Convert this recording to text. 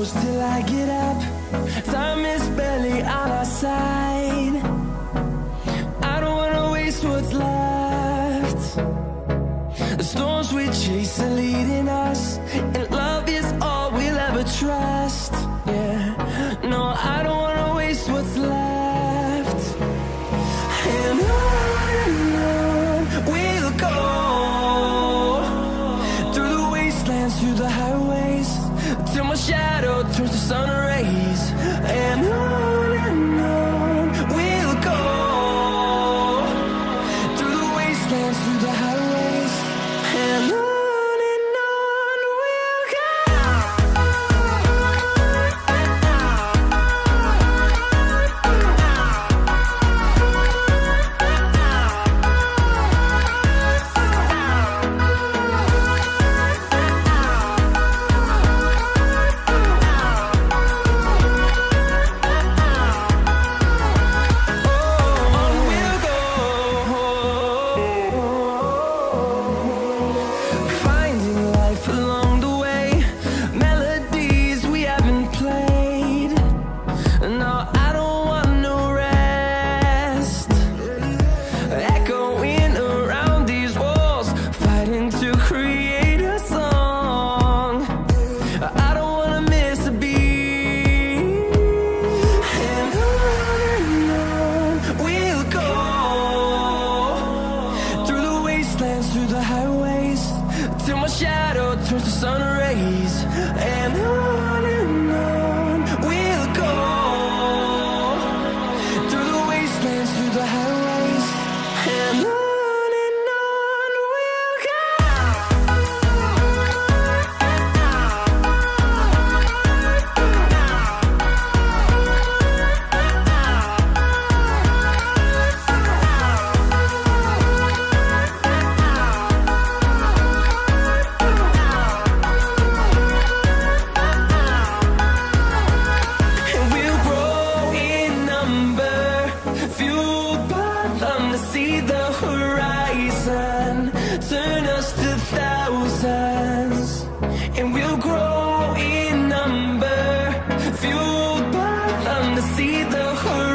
close till I get up. Time is barely on our side. I don't wanna waste what's left. The storms we chase are leading us, and love is all we'll ever trust. Yeah, no, I don't wanna waste what's left. And on we'll go, through the wastelands, through the highways, till my shadow turns to sun rays. And on we'll go, through the wastelands, through the highways, and on we'll go. Through the highways, till my shadow turns to sun rays. And on we'll go, through the wastelands, through the highways, and on we'll go. See the horizon, turn us to thousands, and we'll grow in number, fueled by them to see the horizon.